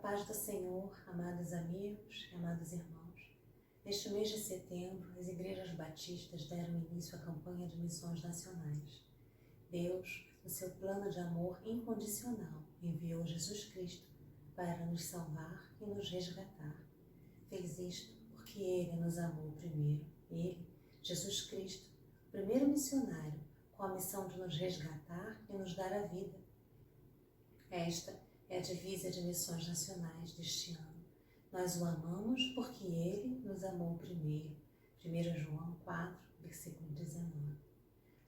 paz do Senhor, amados amigos e amados irmãos. Neste mês de setembro, as igrejas batistas deram início à campanha de missões nacionais. Deus, no seu plano de amor incondicional, enviou Jesus Cristo para nos salvar e nos resgatar. Fez isto porque Ele nos amou primeiro. Ele, Jesus Cristo, o primeiro missionário, com a missão de nos resgatar e nos dar a vida. Esta é a divisa de missões nacionais deste ano. Nós o amamos porque Ele nos amou primeiro. 1 João 4, versículo 19.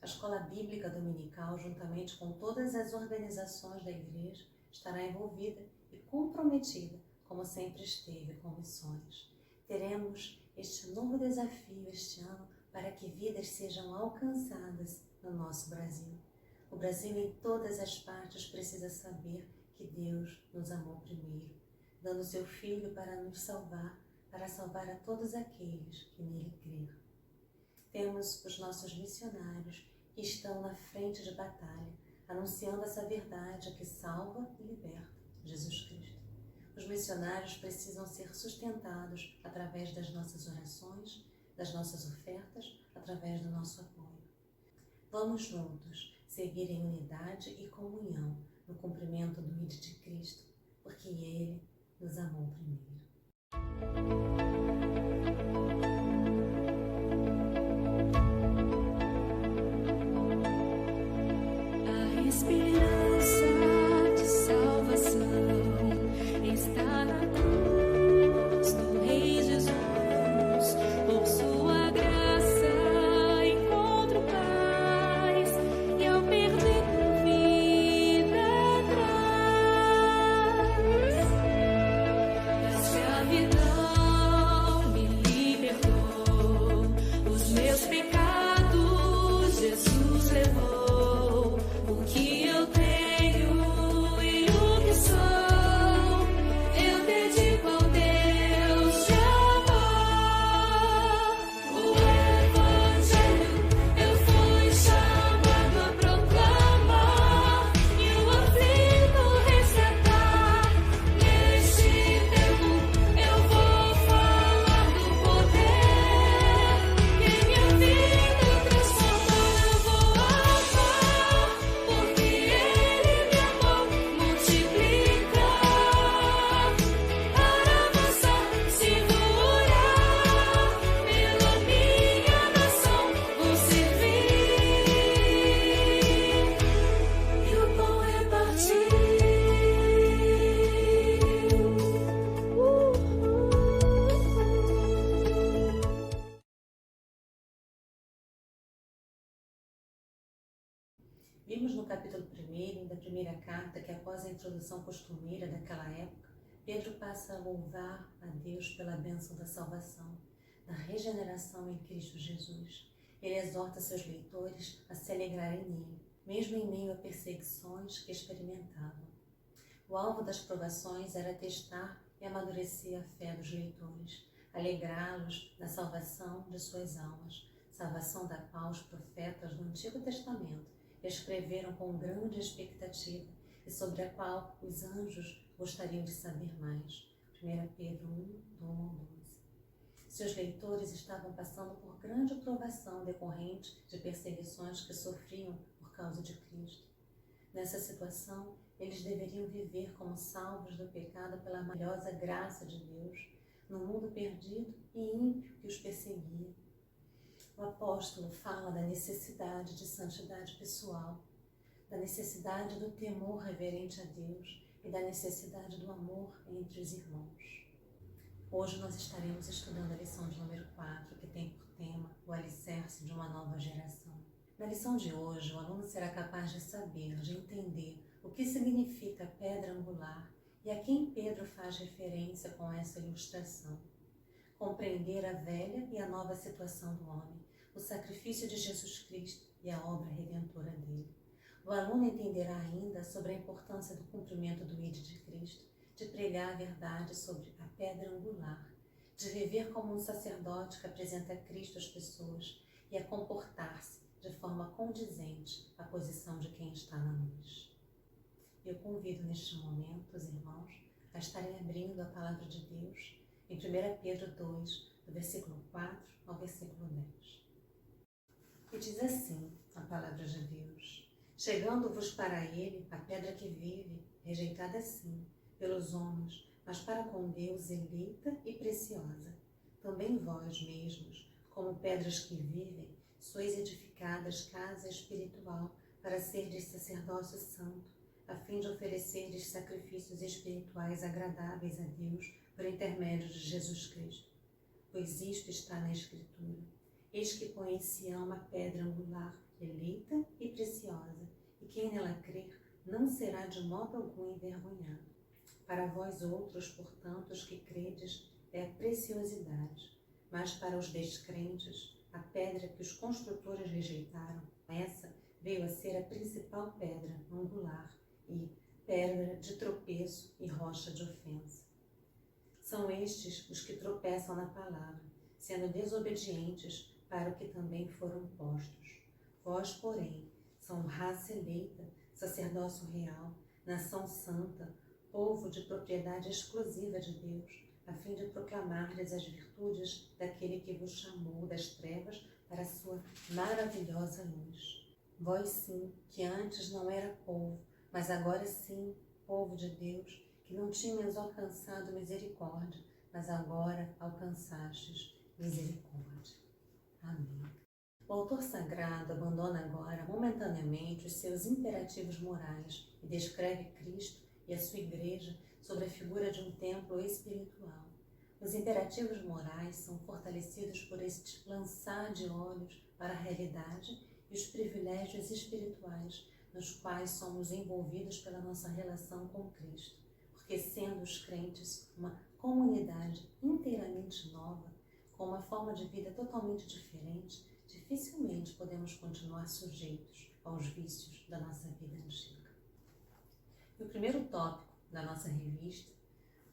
A Escola Bíblica Dominical, juntamente com todas as organizações da Igreja, estará envolvida e comprometida, como sempre esteve, com missões. Teremos este novo desafio este ano para que vidas sejam alcançadas no nosso Brasil. O Brasil, em todas as partes, precisa saber que Deus nos amou primeiro, dando seu Filho para nos salvar, para salvar a todos aqueles que nele creram. Temos os nossos missionários que estão na frente de batalha, anunciando essa verdade que salva e liberta, Jesus Cristo. Os missionários precisam ser sustentados através das nossas orações, das nossas ofertas, através do nosso apoio. Vamos juntos seguir em unidade e comunhão no cumprimento do ID de Cristo, porque Ele nos amou primeiro. A esperança de salvação está na cruz do Rei Jesus. Por sua graça encontro paz e ao perder vida atrás. Da escravidão me libertou, os meus pecados Jesus levou. O que eu tenho e o que sou, eu dedico ao Deus de amor. O Evangelho eu fui chamado a proclamar e o aflito resgatar. Neste tempo eu vou falar do poder que minha vida transformou. Eu vou amar porque Ele me amou, multiplicar para avançar, segurar pela minha nação, vou servir e o pão repartir. Vimos no capítulo 1 da primeira carta que, após a introdução costumeira daquela época, Pedro passa a louvar a Deus pela bênção da salvação, da regeneração em Cristo Jesus. Ele exorta seus leitores a se alegrarem nele, mesmo em meio a perseguições que experimentavam. O alvo das provações era testar e amadurecer a fé dos leitores, alegrá-los na salvação de suas almas, salvação da qual os profetas do Antigo Testamento escreveram com grande expectativa e sobre a qual os anjos gostariam de saber mais. 1 Pedro 1, do 1 ao 12. Seus leitores estavam passando por grande provação decorrente de perseguições que sofriam por causa de Cristo. Nessa situação, eles deveriam viver como salvos do pecado pela maravilhosa graça de Deus, no mundo perdido e ímpio que os perseguia. O apóstolo fala da necessidade de santidade pessoal, da necessidade do temor reverente a Deus e da necessidade do amor entre os irmãos. Hoje nós estaremos estudando a lição de número 4, que tem por tema o alicerce de uma nova geração. Na lição de hoje, o aluno será capaz de saber, de entender o que significa pedra angular e a quem Pedro faz referência com essa ilustração. Compreender a velha e a nova situação do homem, o sacrifício de Jesus Cristo e a obra redentora dele. O aluno entenderá ainda sobre a importância do cumprimento do ID de Cristo, de pregar a verdade sobre a pedra angular, de viver como um sacerdote que apresenta Cristo às pessoas e a comportar-se de forma condizente à posição de quem está na luz. Eu convido neste momento os irmãos a estarem abrindo a palavra de Deus em 1 Pedro 2, do versículo 4 ao versículo 10. E diz assim a palavra de Deus: chegando-vos para ele a pedra que vive, rejeitada sim pelos homens, mas para com Deus eleita e preciosa. Também vós mesmos, como pedras que vivem, sois edificadas casa espiritual para serdes sacerdócio santo, a fim de oferecerdes sacrifícios espirituais agradáveis a Deus por intermédio de Jesus Cristo. Pois isto está na Escritura: eis que põe em Sião uma pedra angular, eleita e preciosa, e quem nela crer não será de modo algum envergonhado. Para vós outros, portanto, os que credes, é a preciosidade, mas para os descrentes, a pedra que os construtores rejeitaram, essa veio a ser a principal pedra angular e pedra de tropeço e rocha de ofensa. São estes os que tropeçam na palavra, sendo desobedientes para o que também foram postos. Vós, porém, são raça eleita, sacerdócio real, nação santa, povo de propriedade exclusiva de Deus, a fim de proclamar-lhes as virtudes daquele que vos chamou das trevas para a sua maravilhosa luz. Vós sim, que antes não era povo, mas agora sim, povo de Deus, que não tinhas alcançado misericórdia, mas agora alcançastes misericórdia. Amém. O autor sagrado abandona agora momentaneamente os seus imperativos morais e descreve Cristo e a sua igreja sobre a figura de um templo espiritual. Os imperativos morais são fortalecidos por este lançar de olhos para a realidade e os privilégios espirituais nos quais somos envolvidos pela nossa relação com Cristo, porque sendo os crentes uma comunidade inteiramente nova, com uma forma de vida totalmente diferente, dificilmente podemos continuar sujeitos aos vícios da nossa vida antiga. E o primeiro tópico da nossa revista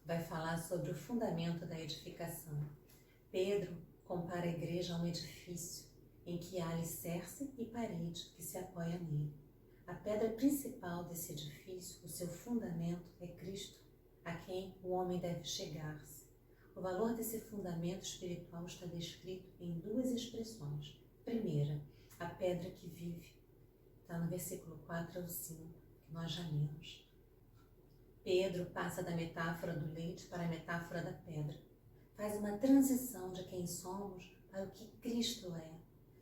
vai falar sobre o fundamento da edificação. Pedro compara a igreja a um edifício em que há alicerce e parede que se apoia nele. A pedra principal desse edifício, o seu fundamento, é Cristo, a quem o homem deve chegar-se. O valor desse fundamento espiritual está descrito em duas expressões. Primeira, a pedra que vive. Está no versículo 4 ao 5, que nós já lemos. Pedro passa da metáfora do leite para a metáfora da pedra. Faz uma transição de quem somos para o que Cristo é.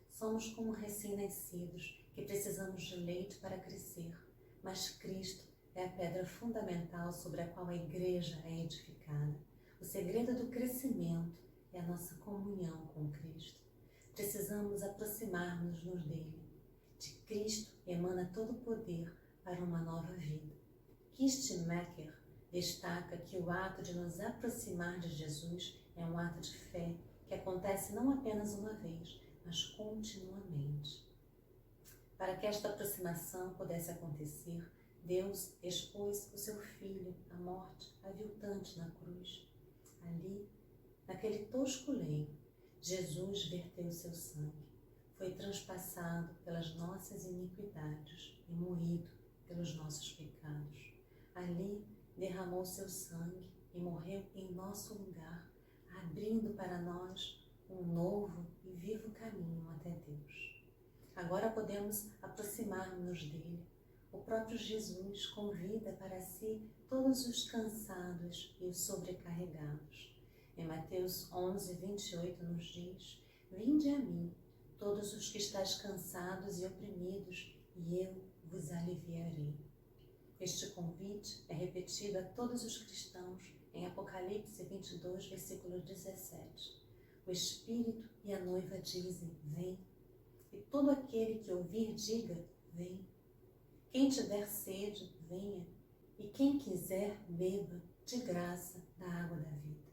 Somos como recém-nascidos, que precisamos de leite para crescer, mas Cristo é a pedra fundamental sobre a qual a igreja é edificada. O segredo do crescimento é a nossa comunhão com Cristo. Precisamos aproximar-nos dele. De Cristo emana todo o poder para uma nova vida. Kistemaker destaca que o ato de nos aproximar de Jesus é um ato de fé que acontece não apenas uma vez, mas continuamente. Para que esta aproximação pudesse acontecer, Deus expôs o seu Filho à morte aviltante na cruz. Ali, naquele tosco leito, Jesus verteu seu sangue, foi transpassado pelas nossas iniquidades e moído pelos nossos pecados. Ali derramou seu sangue e morreu em nosso lugar, abrindo para nós um novo e vivo caminho até Deus. Agora podemos aproximar-nos dele. O próprio Jesus convida para si todos os cansados e os sobrecarregados. Em Mateus 11, 28 nos diz: vinde a mim, todos os que estáis cansados e oprimidos, e eu vos aliviarei. Este convite é repetido a todos os cristãos em Apocalipse 22, versículo 17. O Espírito e a noiva dizem: vem. E todo aquele que ouvir, diga: vem. Quem tiver sede, venha. E quem quiser, beba de graça da água da vida.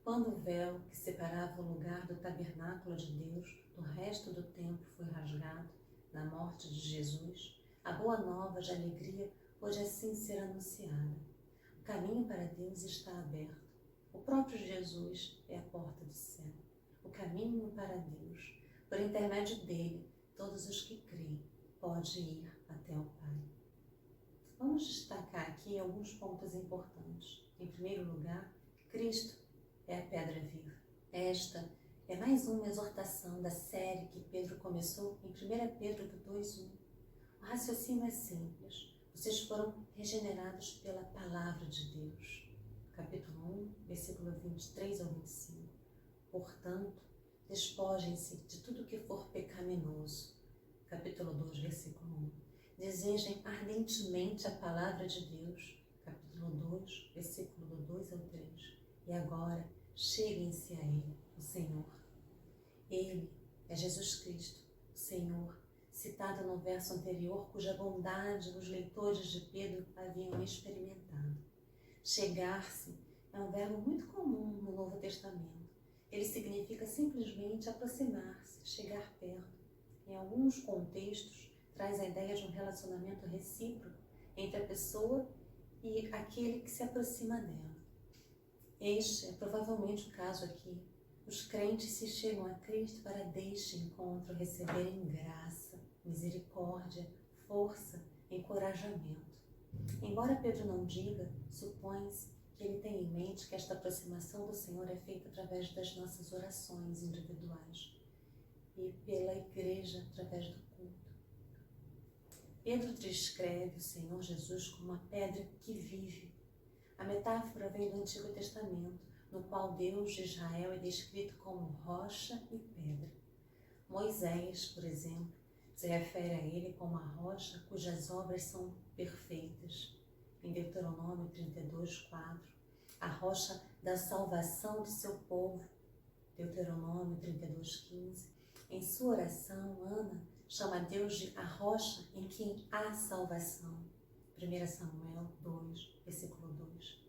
Quando o véu que separava o lugar do tabernáculo de Deus do resto do templo foi rasgado na morte de Jesus, a boa nova de alegria pôde assim ser anunciada. O caminho para Deus está aberto. O próprio Jesus é a porta do céu. O caminho para Deus. Por intermédio dele, todos os que creem podem ir até o Pai. vamos destacar aqui alguns pontos importantes. Em primeiro lugar, Cristo é a pedra viva. Esta é mais uma exortação da série que Pedro começou em 1 Pedro 2:1. O raciocínio é simples. Vocês foram regenerados pela palavra de Deus. Capítulo 1, versículo 23 ao 25. Portanto, despojem-se de tudo que for pecaminoso. Capítulo 2, versículo 1. Desejem ardentemente a palavra de Deus. Capítulo 2, versículo do 2 ao 3. E agora, cheguem-se a Ele, o Senhor. Ele é Jesus Cristo, o Senhor, citado no verso anterior, cuja bondade os leitores de Pedro haviam experimentado. Chegar-se é um verbo muito comum no Novo Testamento. Ele significa simplesmente aproximar-se, chegar perto. Em alguns contextos, traz a ideia de um relacionamento recíproco entre a pessoa e aquele que se aproxima dela. Este é provavelmente o caso aqui. Os crentes se chegam a Cristo para deste encontro receberem graça, misericórdia, força, encorajamento. Embora Pedro não diga, supõe-se que ele tem em mente que esta aproximação do Senhor é feita através das nossas orações individuais e pela igreja através do culto. Pedro descreve o Senhor Jesus como uma pedra que vive. A metáfora vem do Antigo Testamento, no qual Deus de Israel é descrito como rocha e pedra. Moisés, por exemplo, se refere a ele como a rocha cujas obras são perfeitas. Em Deuteronômio 32:4, a rocha da salvação do seu povo. Deuteronômio 32:15. Em sua oração, Ana chama Deus de a rocha em quem há salvação. 1 Samuel 2, versículo 2.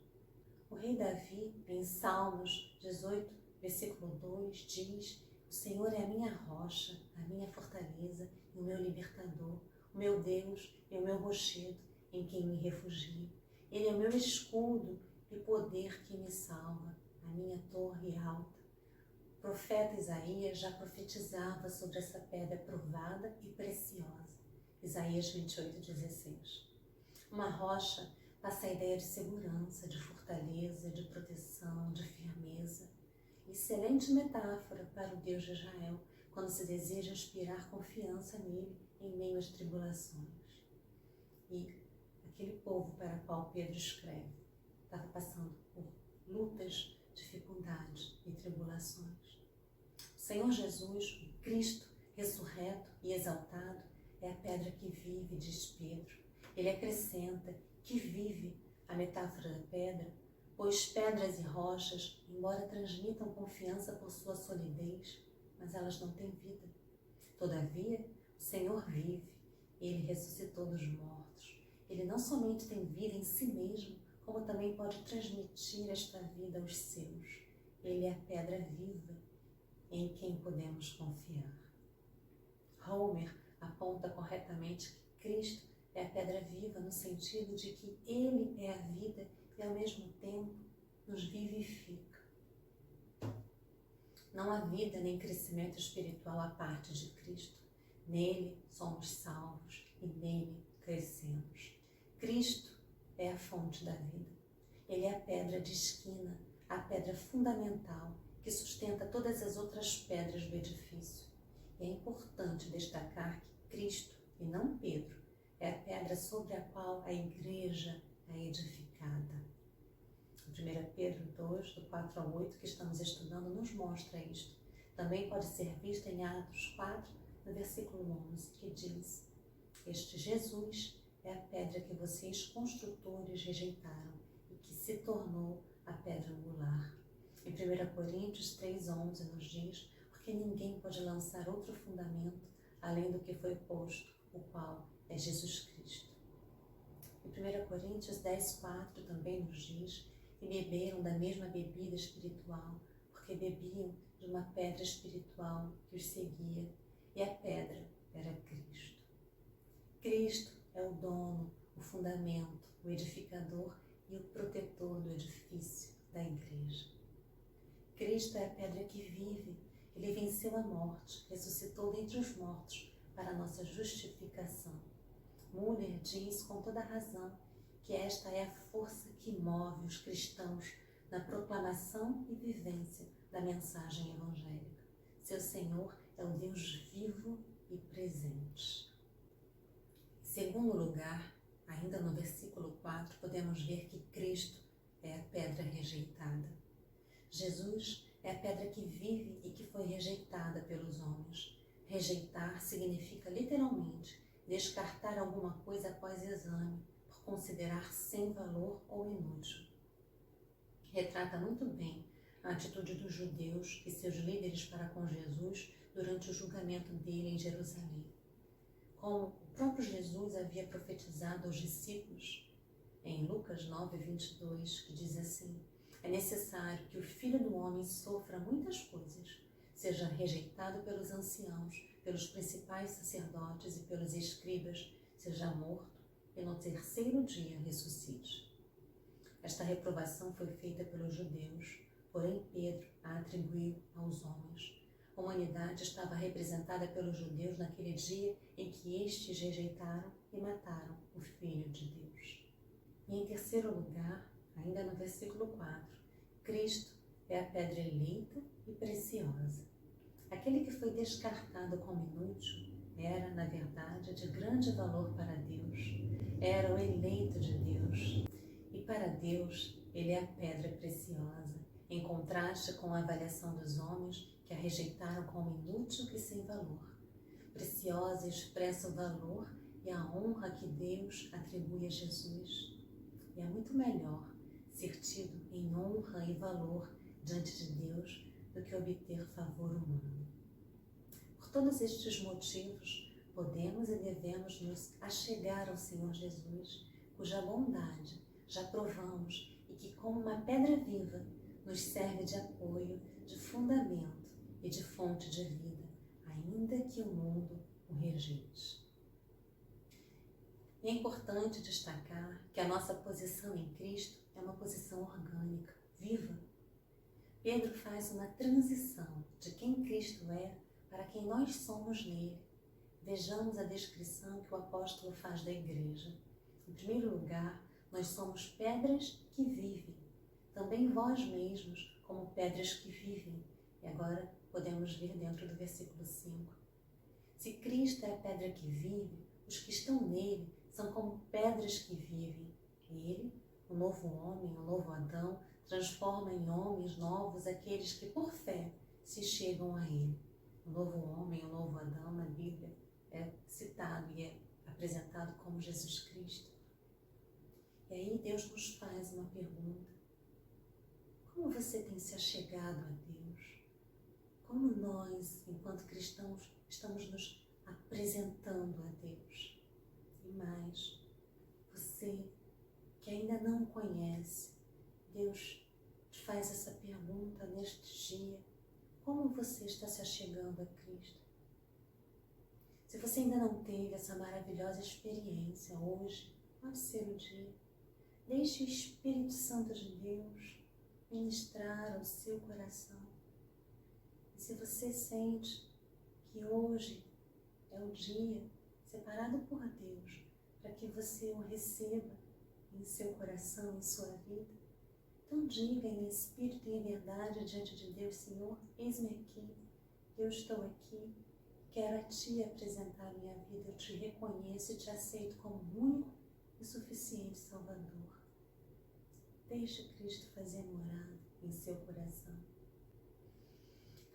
O rei Davi, em Salmos 18, versículo 2, diz: o Senhor é a minha rocha, a minha fortaleza e o meu libertador, o meu Deus e o meu rochedo, em quem me refugio. Ele é o meu escudo e poder que me salva, a minha torre alta. O profeta Isaías já profetizava sobre essa pedra provada e preciosa. Isaías 28:16. Uma rocha passa a ideia de segurança, de fortaleza, de proteção, de firmeza. Excelente metáfora para o Deus de Israel, quando se deseja inspirar confiança nele em meio às tribulações. E aquele povo para o qual Pedro escreve estava passando por lutas, dificuldades e tribulações. O Senhor Jesus, o Cristo ressurreto e exaltado, é a pedra que vive, diz Pedro. Ele acrescenta que vive a metáfora da pedra, pois pedras e rochas, embora transmitam confiança por sua solidez, mas elas não têm vida. Todavia, o Senhor vive, Ele ressuscitou dos mortos. Ele não somente tem vida em si mesmo, como também pode transmitir esta vida aos seus. Ele é a pedra viva em quem podemos confiar. Homer aponta corretamente que Cristo é a pedra viva no sentido de que Ele é a vida e ao mesmo tempo nos vivifica. Não há vida nem crescimento espiritual à parte de Cristo. Nele somos salvos e nele crescemos. Cristo é a fonte da vida. Ele é a pedra de esquina, a pedra fundamental que sustenta todas as outras pedras do edifício. E é importante destacar que Cristo, e não Pedro, é a pedra sobre a qual a igreja é edificada. 1 Pedro 2, do 4 ao 8, que estamos estudando, nos mostra isto. Também pode ser visto em Atos 4, no versículo 11, que diz: este Jesus é a pedra que vocês construtores rejeitaram e que se tornou a pedra angular. Em 1 Coríntios 3:11 nos diz: porque ninguém pode lançar outro fundamento além do que foi posto, o qual é Jesus Cristo. Em 1 Coríntios 10:4 também nos diz: e beberam da mesma bebida espiritual, porque bebiam de uma pedra espiritual que os seguia, e a pedra era Cristo. Cristo é o dono, o fundamento, o edificador e o protetor do edifício da igreja. Cristo é a pedra que vive. Ele venceu a morte, ressuscitou dentre os mortos para a nossa justificação. Müller diz com toda razão que esta é a força que move os cristãos na proclamação e vivência da mensagem evangélica. Seu Senhor é o Deus vivo e presente. Em segundo lugar, ainda no versículo 4, podemos ver que Cristo é a pedra rejeitada. Jesus é a pedra que vive e que foi rejeitada pelos homens. Rejeitar significa literalmente descartar alguma coisa após exame, por considerar sem valor ou inútil. Retrata muito bem a atitude dos judeus e seus líderes para com Jesus durante o julgamento dele em Jerusalém. Como o próprio Jesus havia profetizado aos discípulos em Lucas 9:22, que diz assim: é necessário que o Filho do Homem sofra muitas coisas, seja rejeitado pelos anciãos, pelos principais sacerdotes e pelos escribas, seja morto e no terceiro dia ressuscite. Esta reprovação foi feita pelos judeus, porém Pedro a atribuiu aos homens. A humanidade estava representada pelos judeus naquele dia em que estes rejeitaram e mataram o Filho de Deus. E em terceiro lugar, ainda no versículo 4, Cristo é a pedra eleita e preciosa. Aquele que foi descartado como inútil era, na verdade, de grande valor para Deus. Era o eleito de Deus. E para Deus, ele é a pedra preciosa, em contraste com a avaliação dos homens que a rejeitaram como inútil e sem valor. Preciosa expressa o valor e a honra que Deus atribui a Jesus. E é muito melhor ser tido em honra e valor diante de Deus do que obter favor humano. Por todos estes motivos, podemos e devemos nos achegar ao Senhor Jesus, cuja bondade já provamos e que, como uma pedra viva, nos serve de apoio, de fundamento e de fonte de vida, ainda que o mundo o rejeite. É importante destacar que a nossa posição em Cristo é uma posição orgânica, viva. Pedro faz uma transição de quem Cristo é para quem nós somos nele. Vejamos a descrição que o apóstolo faz da igreja. Em primeiro lugar, nós somos pedras que vivem. Também vós mesmos, como pedras que vivem. E agora podemos ver dentro do versículo 5. Se Cristo é a pedra que vive, os que estão nele são como pedras que vivem. Ele, o novo homem, o novo Adão, transforma em homens novos aqueles que por fé se chegam a ele. O novo homem, o novo Adão na Bíblia é citado e é apresentado como Jesus Cristo. E aí Deus nos faz uma pergunta: como você tem se achegado a Deus? Como nós, enquanto cristãos, estamos nos apresentando a Deus? E mais, você que ainda não conhece, Deus te faz essa pergunta neste dia: como você está se achegando a Cristo? Se você ainda não teve essa maravilhosa experiência hoje, pode ser o dia. Deixe o Espírito Santo de Deus ministrar ao seu coração. E se você sente que hoje é o dia separado por Deus para que você o receba em seu coração, em sua vida, então diga em espírito e em verdade diante de Deus: Senhor, eis-me aqui, eu estou aqui, quero a Ti apresentar a minha vida, eu Te reconheço e Te aceito como único e suficiente Salvador. Deixe Cristo fazer morada em seu coração.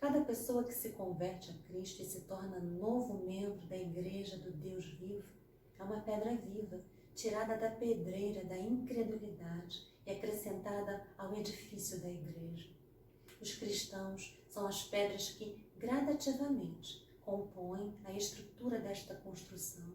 Cada pessoa que se converte a Cristo e se torna novo membro da Igreja do Deus vivo é uma pedra viva, tirada da pedreira da incredulidade e acrescentada ao edifício da Igreja. Os cristãos são as pedras que gradativamente compõem a estrutura desta construção.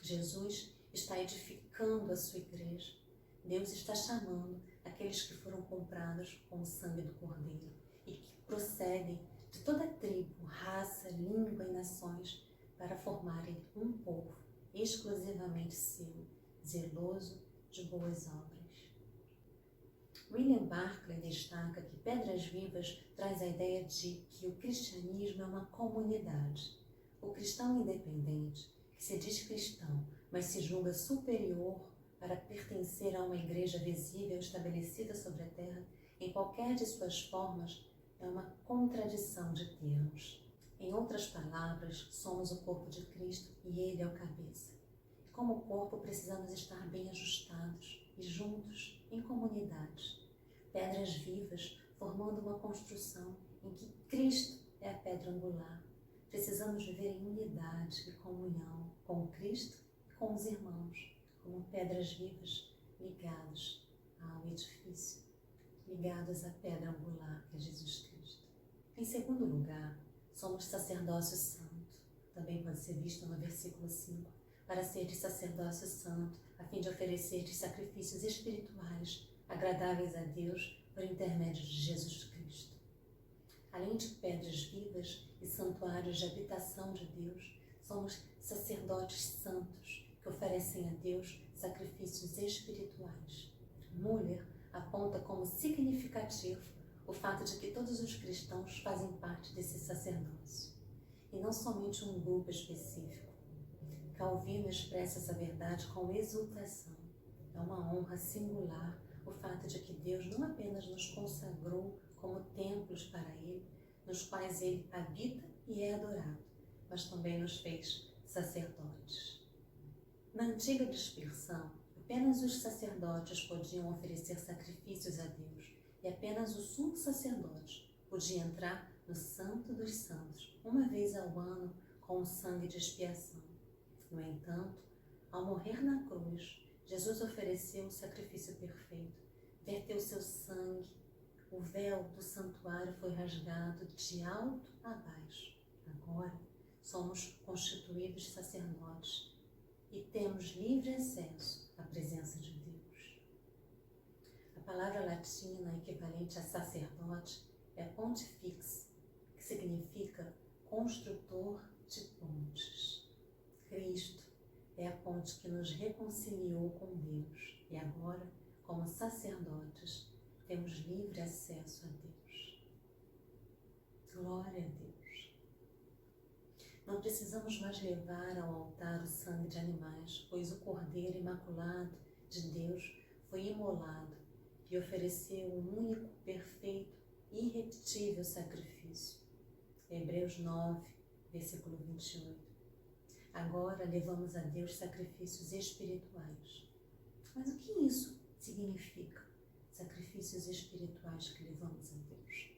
Jesus está edificando a sua Igreja. Deus está chamando aqueles que foram comprados com o sangue do Cordeiro e que procedem de toda tribo, raça, língua e nações para formarem um povo exclusivamente seu, zeloso de boas obras. William Barclay destaca que Pedras Vivas traz a ideia de que o cristianismo é uma comunidade. O cristão independente, que se diz cristão, mas se julga superior para pertencer a uma igreja visível estabelecida sobre a terra, em qualquer de suas formas, é uma contradição de termos. Em outras palavras, somos o corpo de Cristo e Ele é o cabeça. Como corpo, precisamos estar bem ajustados e juntos, em comunidade. Pedras vivas, formando uma construção em que Cristo é a pedra angular. Precisamos viver em unidade e comunhão com Cristo e com os irmãos, como pedras vivas ligados ao edifício, ligados à pedra angular que é Jesus Cristo. Em segundo lugar, somos sacerdócio santo. Também pode ser visto no versículo 5. Para seres sacerdócio santo, a fim de ofereceres sacrifícios espirituais agradáveis a Deus por intermédio de Jesus Cristo. Além de pedras vivas e santuários de habitação de Deus, somos sacerdotes santos que oferecem a Deus sacrifícios espirituais. Müller aponta como significativo o fato de que todos os cristãos fazem parte desse sacerdócio, e não somente um grupo específico. Calvino expressa essa verdade com exultação. É uma honra singular o fato de que Deus não apenas nos consagrou como templos para Ele, nos quais Ele habita e é adorado, mas também nos fez sacerdotes. Na antiga dispersão, apenas os sacerdotes podiam oferecer sacrifícios a Deus e apenas o sumo sacerdote podia entrar no Santo dos Santos uma vez ao ano com o sangue de expiação. No entanto, ao morrer na cruz, Jesus ofereceu o sacrifício perfeito, verteu seu sangue, o véu do santuário foi rasgado de alto a baixo. Agora, somos constituídos sacerdotes e temos livre acesso à presença de Deus. A palavra latina equivalente a sacerdote é pontifex, que significa construtor de pontes. Cristo é a ponte que nos reconciliou com Deus e agora, como sacerdotes, temos livre acesso a Deus. Glória a Deus! Não precisamos mais levar ao altar o sangue de animais, pois o Cordeiro Imaculado de Deus foi imolado e ofereceu um único, perfeito e irrepetível sacrifício. Hebreus 9, versículo 28. Agora levamos a Deus sacrifícios espirituais. Mas o que isso significa? Sacrifícios espirituais que levamos a Deus.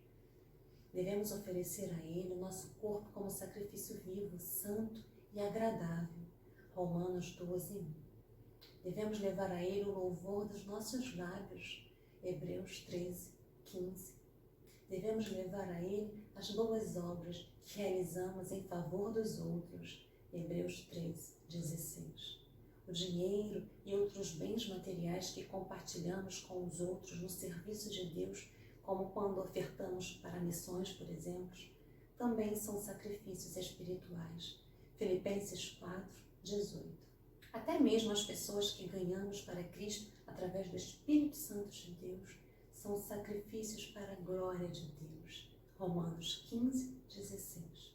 Devemos oferecer a Ele o nosso corpo como sacrifício vivo, santo e agradável. Romanos 12:1. Devemos levar a Ele o louvor dos nossos lábios. Hebreus 13:15. Devemos levar a Ele as boas obras que realizamos em favor dos outros. Hebreus 13:16. O dinheiro e outros bens materiais que compartilhamos com os outros no serviço de Deus, como quando ofertamos para missões, por exemplo, também são sacrifícios espirituais. Filipenses 4:18. Até mesmo as pessoas que ganhamos para Cristo através do Espírito Santo de Deus são sacrifícios para a glória de Deus. Romanos 15:16.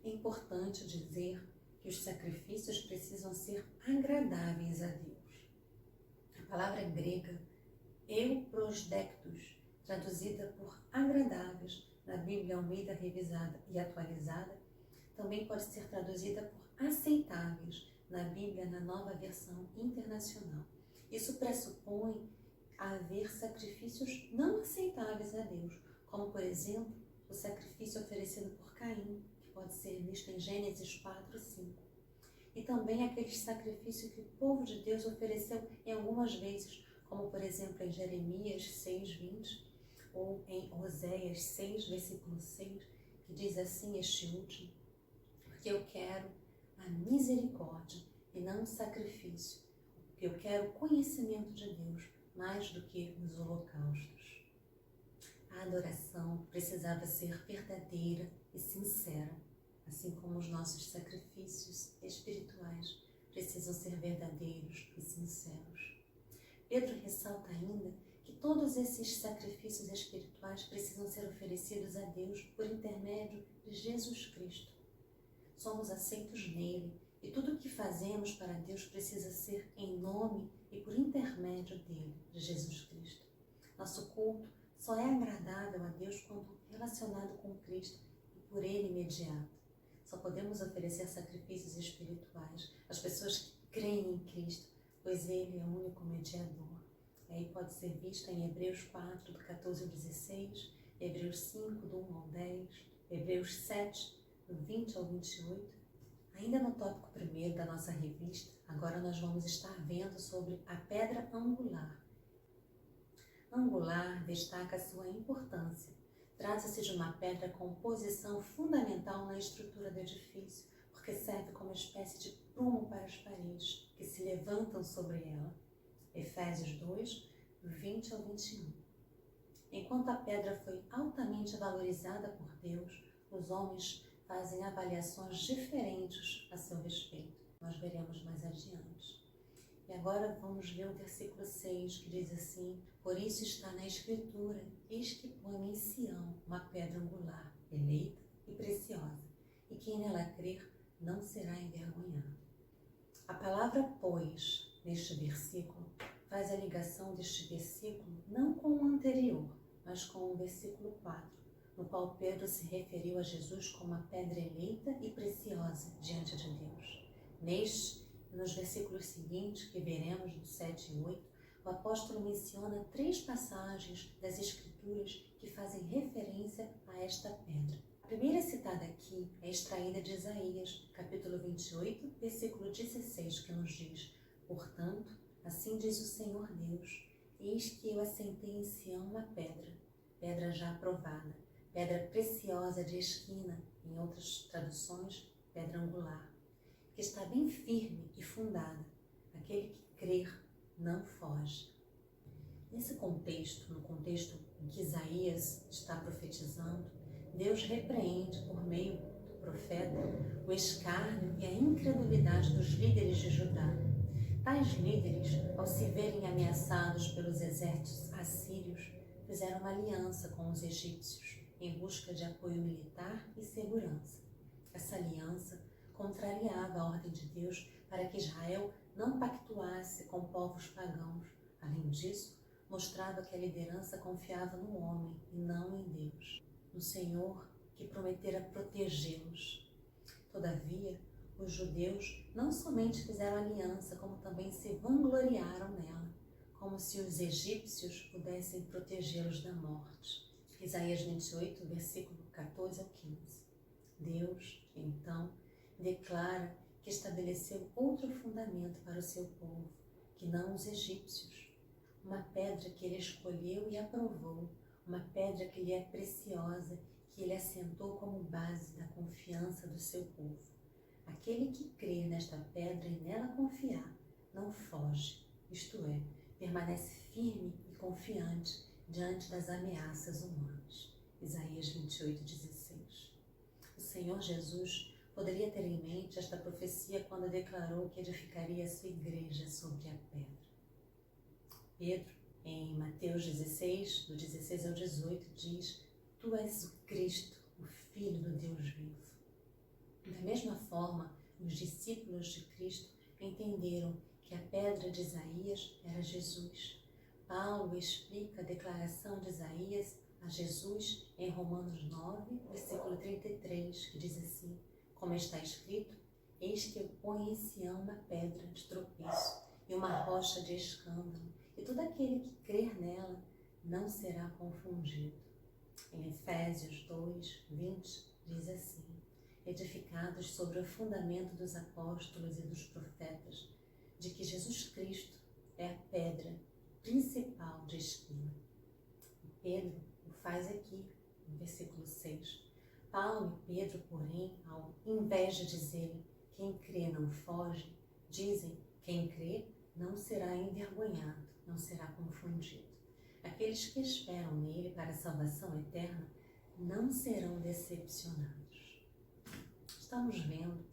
É importante dizer que os sacrifícios precisam ser agradáveis a Deus. A palavra grega euprosdectos, traduzida por agradáveis na Bíblia Almeida revisada e atualizada, também pode ser traduzida por aceitáveis na Bíblia na Nova Versão Internacional. Isso pressupõe haver sacrifícios não aceitáveis a Deus, como, por exemplo, o sacrifício oferecido por Caim, pode ser visto em Gênesis 4:5. E também aqueles sacrifícios que o povo de Deus ofereceu em algumas vezes, como por exemplo em Jeremias 6:20 ou em Oséias 6, versículo 6, que diz assim este último: porque eu quero a misericórdia e não o sacrifício, porque eu quero o conhecimento de Deus mais do que os holocaustos. A adoração precisava ser verdadeira e sincera, assim como os nossos sacrifícios espirituais precisam ser verdadeiros e sinceros. Pedro ressalta ainda que todos esses sacrifícios espirituais precisam ser oferecidos a Deus por intermédio de Jesus Cristo. Somos aceitos nele E tudo o que fazemos para Deus precisa ser em nome e por intermédio dele, de Jesus Cristo. Nosso culto só é agradável a Deus quando relacionado com Cristo e por ele mediado. Só podemos oferecer sacrifícios espirituais às pessoas que creem em Cristo, pois ele é o único mediador. Aí pode ser vista em Hebreus 4, do 14 ao 16, Hebreus 5, do 1 ao 10, Hebreus 7, do 20 ao 28. Ainda no tópico 1 da nossa revista, agora nós vamos estar vendo sobre a pedra angular. Angular destaca sua importância. Trata-se de uma pedra com posição fundamental na estrutura do edifício, porque serve como espécie de prumo para as paredes, que se levantam sobre ela. Efésios 2, do 20 ao 21. Enquanto a pedra foi altamente valorizada por Deus, os homens fazem avaliações diferentes a seu respeito. Nós veremos mais adiante. E agora vamos ver o versículo 6, que diz assim: por isso está na Escritura, eis que põe em Sião uma pedra angular, eleita e preciosa, e quem nela crer não será envergonhado. A palavra pois, neste versículo, faz a ligação deste versículo não com o anterior, mas com o versículo 4, no qual Pedro se referiu a Jesus como uma pedra eleita e preciosa diante de Deus. Nos versículos seguintes, que veremos no 7 e 8, o apóstolo menciona 3 passagens das Escrituras que fazem referência a esta pedra. A primeira citada aqui é extraída de Isaías, capítulo 28, versículo 16, que nos diz: portanto, assim diz o Senhor Deus, eis que eu assentei em Sião uma pedra, pedra já aprovada, pedra preciosa de esquina, em outras traduções, pedra angular, que está bem firme e fundada. Aquele que crer não foge. Nesse contexto, no contexto em que Isaías está profetizando, Deus repreende por meio do profeta o escárnio e a incredulidade dos líderes de Judá. Tais líderes, ao se verem ameaçados pelos exércitos assírios, fizeram uma aliança com os egípcios em busca de apoio militar e segurança. Essa aliança contrariava a ordem de Deus para que Israel não pactuasse com povos pagãos. Além disso, mostrava que a liderança confiava no homem e não em Deus, no Senhor que prometera protegê-los. Todavia, os judeus não somente fizeram aliança, como também se vangloriaram nela, como se os egípcios pudessem protegê-los da morte. Isaías 28, versículo 14 ao 15. Deus, então, declara que estabeleceu outro fundamento para o seu povo, que não os egípcios. Uma pedra que ele escolheu e aprovou, uma pedra que lhe é preciosa, que ele assentou como base da confiança do seu povo. Aquele que crer nesta pedra e nela confiar, não foge, isto é, permanece firme e confiante diante das ameaças humanas. Isaías 28, 16. O Senhor Jesus poderia ter em mente esta profecia quando declarou que edificaria a sua igreja sobre a pedra. Pedro, em Mateus 16, do 16 ao 18, diz: tu és o Cristo, o Filho do Deus vivo. Da mesma forma, os discípulos de Cristo entenderam que a pedra de Isaías era Jesus. Paulo explica a declaração de Isaías a Jesus em Romanos 9, versículo 33, que diz assim: como está escrito, eis que eu ponho em Sião uma pedra de tropeço e uma rocha de escândalo, e todo aquele que crer nela não será confundido. Em Efésios 2, 20, diz assim: edificados sobre o fundamento dos apóstolos e dos profetas, de que Jesus Cristo é a pedra principal de esquina. E Pedro o faz aqui, no versículo 6. Paulo e Pedro, porém, ao invés de dizerem quem crê não foge, dizem quem crê não será envergonhado, não será confundido. Aqueles que esperam nele para a salvação eterna não serão decepcionados. Estamos vendo,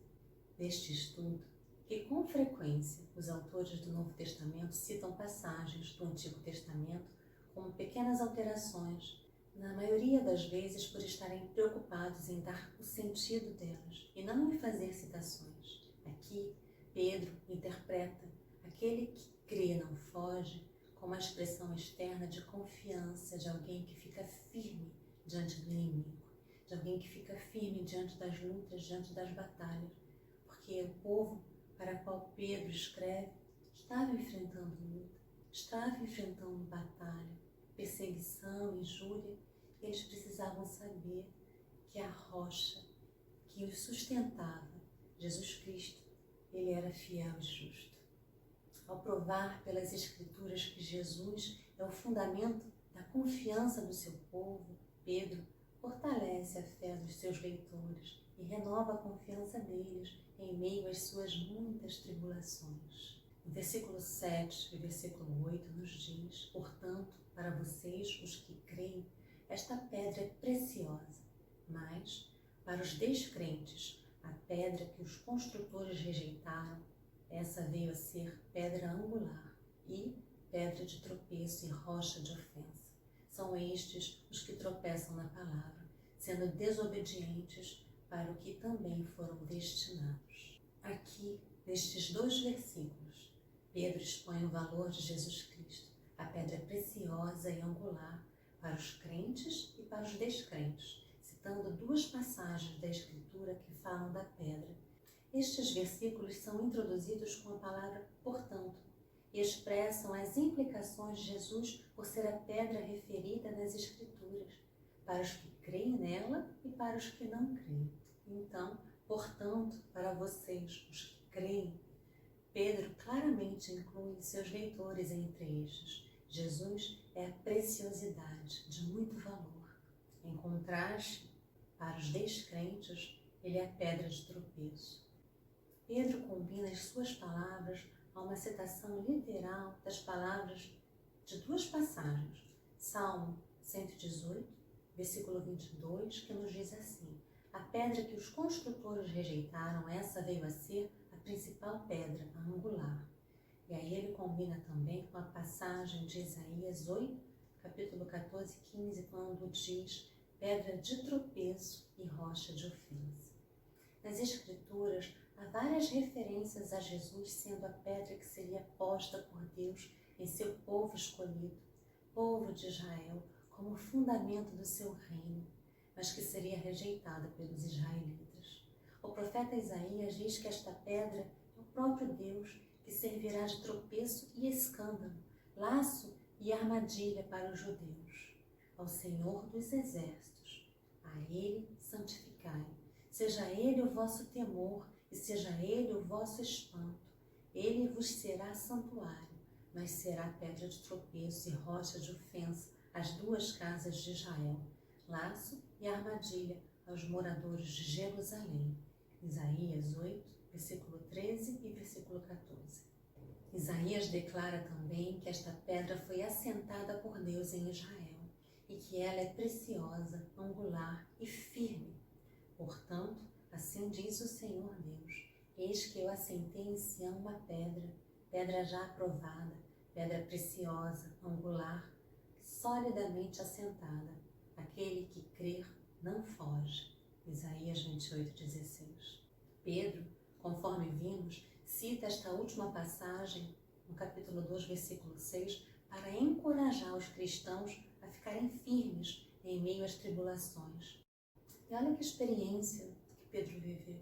neste estudo, que com frequência os autores do Novo Testamento citam passagens do Antigo Testamento como pequenas alterações, na maioria das vezes por estarem preocupados em dar o sentido delas e não em fazer citações. Aqui, Pedro interpreta aquele que crê não foge como uma expressão externa de confiança de alguém que fica firme diante do inimigo, de alguém que fica firme diante das lutas, diante das batalhas, porque o povo para o qual Pedro escreve estava enfrentando luta, estava enfrentando batalha, perseguição, injúria. Eles precisavam saber que a rocha que os sustentava, Jesus Cristo, ele era fiel e justo. Ao provar pelas Escrituras que Jesus é o fundamento da confiança do seu povo, Pedro fortalece a fé dos seus leitores e renova a confiança deles em meio às suas muitas tribulações. No versículo 7 e versículo 8 nos diz: portanto, para vocês, os que creem, esta pedra é preciosa, mas para os descrentes, a pedra que os construtores rejeitaram, essa veio a ser pedra angular e pedra de tropeço e rocha de ofensa. São estes os que tropeçam na palavra, sendo desobedientes para o que também foram destinados. Aqui, nestes 2 versículos, Pedro expõe o valor de Jesus Cristo, a pedra preciosa e angular, para os crentes e para os descrentes, citando 2 passagens da Escritura que falam da pedra. Estes versículos são introduzidos com a palavra portanto e expressam as implicações de Jesus por ser a pedra referida nas Escrituras, para os que creem nela e para os que não creem. Então, portanto, para vocês, os que creem, Pedro claramente inclui seus leitores entre estes. Jesus é a preciosidade de muito valor. Em contraste, para os descrentes, ele é a pedra de tropeço. Pedro combina as suas palavras a uma citação literal das palavras de 2 passagens. Salmo 118, versículo 22, que nos diz assim: a pedra que os construtores rejeitaram, essa veio a ser a principal pedra, a angular. E aí ele combina também com a passagem de Isaías 8, capítulo 14 e 15, quando diz pedra de tropeço e rocha de ofensa. Nas Escrituras, há várias referências a Jesus sendo a pedra que seria posta por Deus em seu povo escolhido, povo de Israel, como fundamento do seu reino, mas que seria rejeitada pelos israelitas. O profeta Isaías diz que esta pedra é o próprio Deus, que servirá de tropeço e escândalo, laço e armadilha para os judeus. Ao Senhor dos exércitos, a Ele santificai. Seja Ele o vosso temor e seja Ele o vosso espanto. Ele vos será santuário, mas será pedra de tropeço e rocha de ofensa às 2 casas de Israel, laço e armadilha aos moradores de Jerusalém. Isaías 8, versículo 13 e versículo 14. Isaías declara também que esta pedra foi assentada por Deus em Israel e que ela é preciosa, angular e firme. Portanto, assim diz o Senhor Deus: eis que eu assentei em Sião uma pedra, pedra já aprovada, pedra preciosa, angular, solidamente assentada. Aquele que crer não foge. Isaías 28, 16. Pedro, conforme vimos, cita esta última passagem, no capítulo 2, versículo 6, para encorajar os cristãos a ficarem firmes em meio às tribulações. E olha que experiência que Pedro viveu.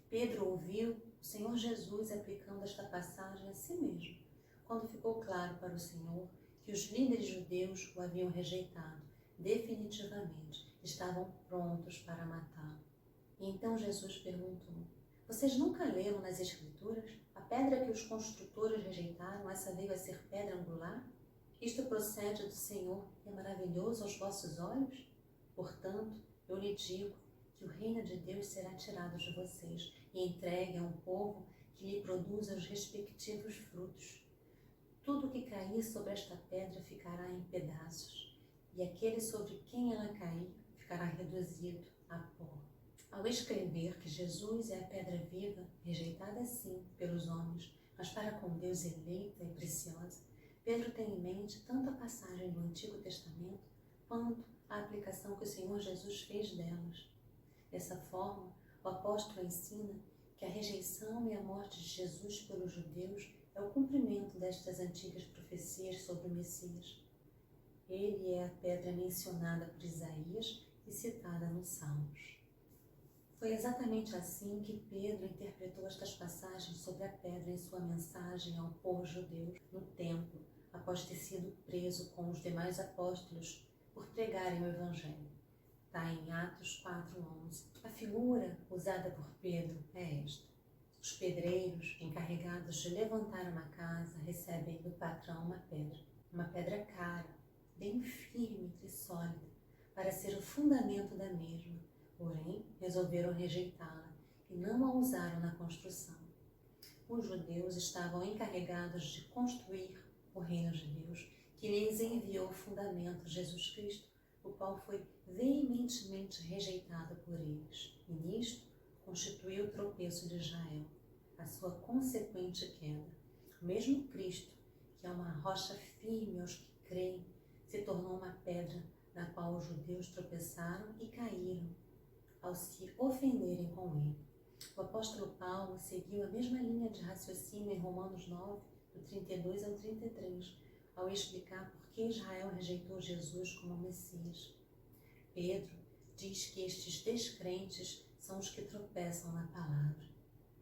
Pedro ouviu o Senhor Jesus aplicando esta passagem a si mesmo, quando ficou claro para o Senhor que os líderes judeus o haviam rejeitado definitivamente, estavam prontos para matá-lo. E então Jesus perguntou: vocês nunca leram nas Escrituras a pedra que os construtores rejeitaram, essa veio a ser pedra angular? Isto procede do Senhor e é maravilhoso aos vossos olhos? Portanto, eu lhe digo que o reino de Deus será tirado de vocês e entregue a um povo que lhe produza os respectivos frutos. Tudo que cair sobre esta pedra ficará em pedaços, e aquele sobre quem ela cair ficará reduzido a pó. Ao escrever que Jesus é a pedra viva, rejeitada sim pelos homens, mas para com Deus eleita e preciosa, Pedro tem em mente tanto a passagem do Antigo Testamento quanto a aplicação que o Senhor Jesus fez delas. Dessa forma, o apóstolo ensina que a rejeição e a morte de Jesus pelos judeus é o cumprimento destas antigas profecias sobre o Messias. Ele é a pedra mencionada por Isaías e citada nos Salmos. Foi exatamente assim que Pedro interpretou estas passagens sobre a pedra em sua mensagem ao povo judeu no templo, após ter sido preso com os demais apóstolos por pregarem o Evangelho. Está em Atos 4:11. A figura usada por Pedro é esta. Os pedreiros encarregados de levantar uma casa recebem do patrão uma pedra cara, bem firme e sólida, para ser o fundamento da mesma, porém resolveram rejeitá-la e não a usaram na construção. Os judeus estavam encarregados de construir o reino de Deus, que lhes enviou o fundamento, Jesus Cristo, o qual foi veementemente rejeitado por eles, e nisto constituiu o tropeço de Israel, a sua consequente queda. O mesmo Cristo, que é uma rocha firme aos que creem, se tornou uma pedra na qual os judeus tropeçaram e caíram ao se ofenderem com ele. O apóstolo Paulo seguiu a mesma linha de raciocínio em Romanos 9, do 32 ao 33, ao explicar por que Israel rejeitou Jesus como Messias. Pedro diz que estes descrentes são os que tropeçam na palavra,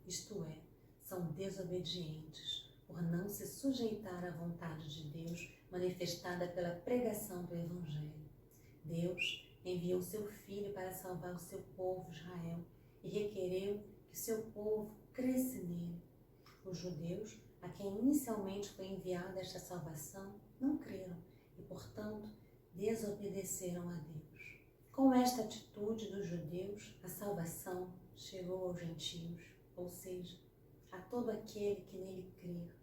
isto é, são desobedientes, por não se sujeitar à vontade de Deus manifestada pela pregação do Evangelho. Deus enviou seu Filho para salvar o seu povo Israel e requereu que seu povo cresce nele. Os judeus, a quem inicialmente foi enviada esta salvação, não creram e, portanto, desobedeceram a Deus. Com esta atitude dos judeus, a salvação chegou aos gentios, ou seja, a todo aquele que nele crer.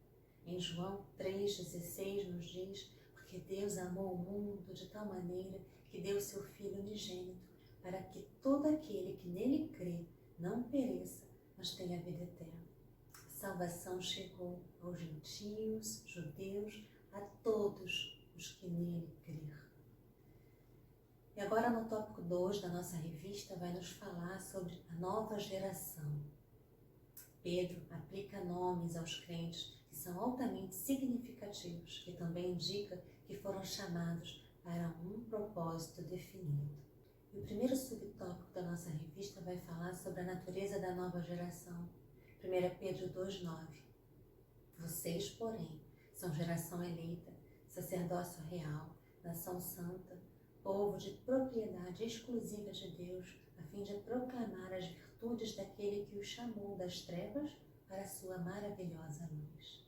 Em João 3,16 nos diz: porque Deus amou o mundo de tal maneira que deu seu Filho unigênito, para que todo aquele que nele crê não pereça, mas tenha vida eterna. A salvação chegou aos gentios, judeus, a todos os que nele crer. E agora no tópico 2 da nossa revista vai nos falar sobre a nova geração. Pedro aplica nomes aos crentes que são altamente significativos, que também indica que foram chamados para um propósito definido. E o primeiro subtópico da nossa revista vai falar sobre a natureza da nova geração. 1 Pedro 2,9. Vocês, porém, são geração eleita, sacerdócio real, nação santa, povo de propriedade exclusiva de Deus, a fim de proclamar as virtudes daquele que os chamou das trevas para a sua maravilhosa luz.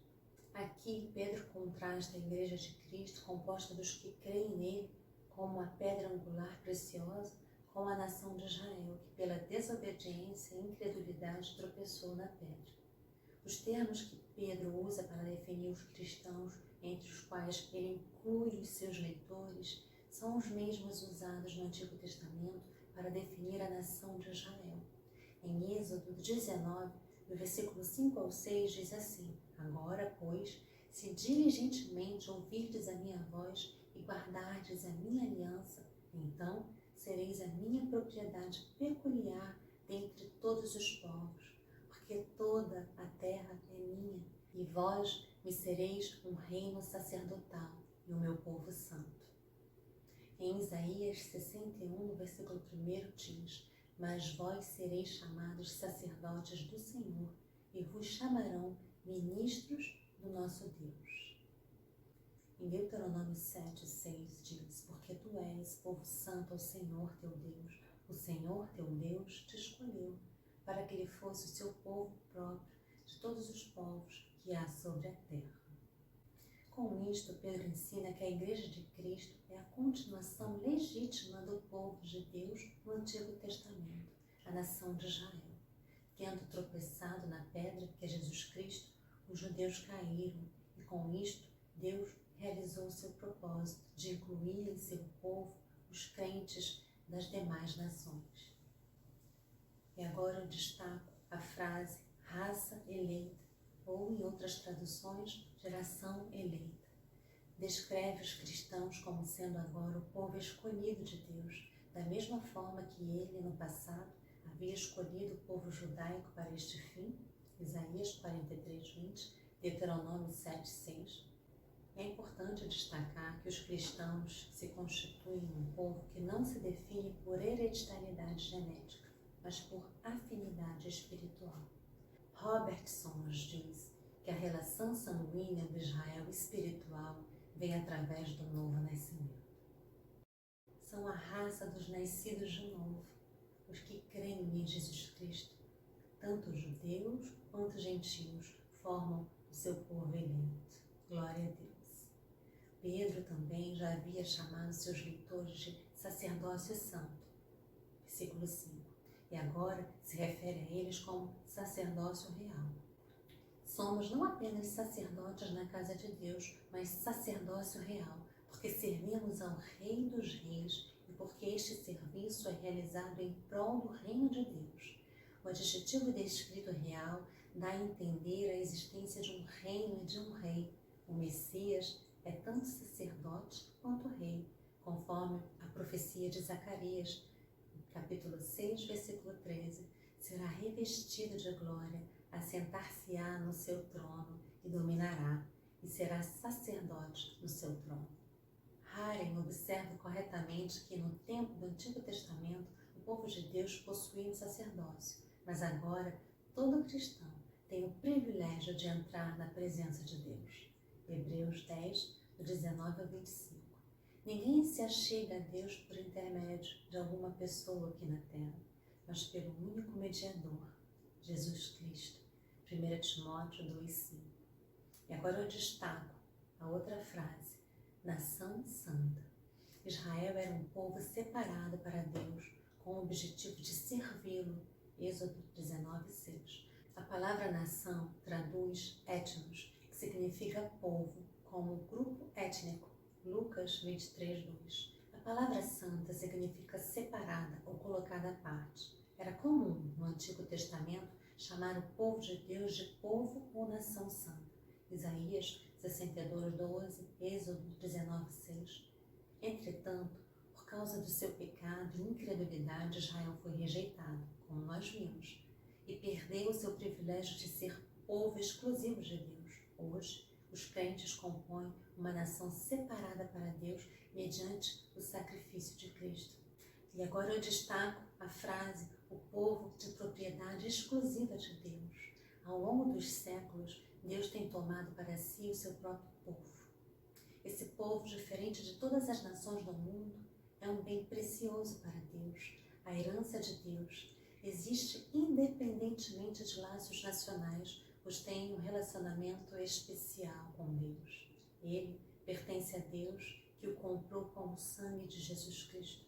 Aqui, Pedro contrasta a Igreja de Cristo, composta dos que creem nele, como a pedra angular preciosa, com a nação de Israel, que pela desobediência e incredulidade tropeçou na pedra. Os termos que Pedro usa para definir os cristãos, entre os quais ele inclui os seus leitores, são os mesmos usados no Antigo Testamento para definir a nação de Israel. Em Êxodo 19, no versículo 5 ao 6, diz assim: agora, pois, se diligentemente ouvirdes a minha voz e guardardes a minha aliança, então sereis a minha propriedade peculiar dentre todos os povos, porque toda a terra é minha, e vós me sereis um reino sacerdotal e o meu povo santo. Em Isaías 61, no versículo 1, diz: mas vós sereis chamados sacerdotes do Senhor, e vos chamarão ministros do nosso Deus. Em Deuteronômio 7,6 diz: porque tu és povo santo ao Senhor teu Deus. O Senhor teu Deus te escolheu, para que ele fosse o seu povo próprio de todos os povos que há sobre a terra. Com isto, Pedro ensina que a Igreja de Cristo é a continuação legítima do povo de Deus no Antigo Testamento, a nação de Israel. Tendo tropeçado na pedra, que é Jesus Cristo, os judeus caíram e, com isto, Deus realizou seu propósito de incluir em seu povo os crentes das demais nações. E agora eu destaco a frase raça eleita, ou em outras traduções, geração eleita. Descreve os cristãos como sendo agora o povo escolhido de Deus, da mesma forma que ele, no passado, havia escolhido o povo judaico para este fim, Isaías 43:20, Deuteronômio 7:6, é importante destacar que os cristãos se constituem um povo que não se define por hereditariedade genética, mas por afinidade espiritual. Robertson nos diz que a relação sanguínea do Israel espiritual vem através do novo nascimento. São a raça dos nascidos de novo, os que creem em Jesus Cristo. Tanto os judeus quanto os gentios formam o seu povo eleito. Glória a Deus. Pedro também já havia chamado seus leitores de sacerdócio santo, versículo 5, e agora se refere a eles como sacerdócio real. Somos não apenas sacerdotes na casa de Deus, mas sacerdócio real, porque servimos ao Rei dos Reis e porque este serviço é realizado em prol do reino de Deus. O adjetivo descrito real dá a entender a existência de um reino e de um rei. O Messias é tanto sacerdote quanto rei, conforme a profecia de Zacarias, capítulo 6, versículo 13, será revestido de glória, assentar-se-á no seu trono e dominará, e será sacerdote no seu trono. Haren observa corretamente que no tempo do Antigo Testamento o povo de Deus possuía um sacerdócio, mas agora todo cristão tem o privilégio de entrar na presença de Deus. Hebreus 10, do 19 ao 25. Ninguém se achega a Deus por intermédio de alguma pessoa aqui na terra, mas pelo único mediador, Jesus Cristo. 1 Timóteo 2,5. E agora eu destaco a outra frase, nação santa. Israel era um povo separado para Deus, com o objetivo de servi-lo. Êxodo 19,6. A palavra nação traduz etnos, que significa povo, como grupo étnico. Lucas 23:2. A palavra santa significa separada ou colocada à parte. Era comum no Antigo Testamento chamar o povo de Deus de povo ou nação santa. Isaías 62:12, Êxodo 19:6. Entretanto, por causa do seu pecado e incredulidade, Israel foi rejeitado, como nós vimos, e perdeu o seu privilégio de ser povo exclusivo de Deus. Hoje, os crentes compõem uma nação separada para Deus mediante o sacrifício de Cristo. E agora eu destaco a frase, o povo de propriedade exclusiva de Deus. Ao longo dos séculos, Deus tem tomado para si o seu próprio povo. Esse povo, diferente de todas as nações do mundo, é um bem precioso para Deus, a herança de Deus. Existe independentemente de laços nacionais, pois tem um relacionamento especial com Deus. Ele pertence a Deus, que o comprou com o sangue de Jesus Cristo.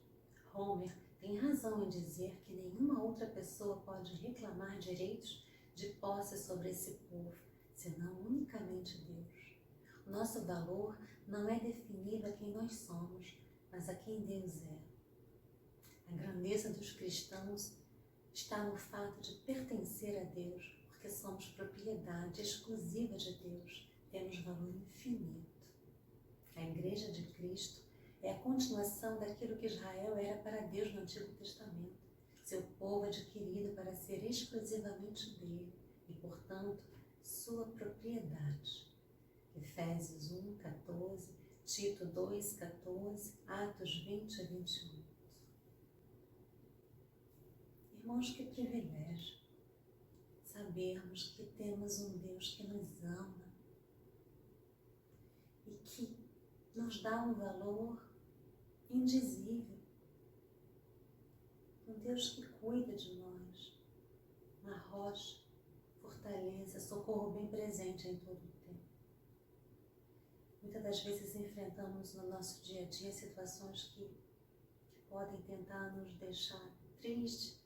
Homer tem razão em dizer que nenhuma outra pessoa pode reclamar direitos de posse sobre esse povo, senão unicamente Deus. O nosso valor não é definido a quem nós somos, mas a quem Deus é. A grandeza dos cristãos está no fato de pertencer a Deus, porque somos propriedade exclusiva de Deus, temos valor infinito. A Igreja de Cristo é a continuação daquilo que Israel era para Deus no Antigo Testamento, seu povo adquirido para ser exclusivamente dele e, portanto, sua propriedade. Efésios 1:14, Tito 2:14, Atos 20:28. Irmãos, que privilégio sabermos que temos um Deus que nos ama e que nos dá um valor indizível. Um Deus que cuida de nós, uma rocha, fortaleza, socorro bem presente em todo o tempo. Muitas das vezes enfrentamos no nosso dia a dia situações que podem tentar nos deixar tristes,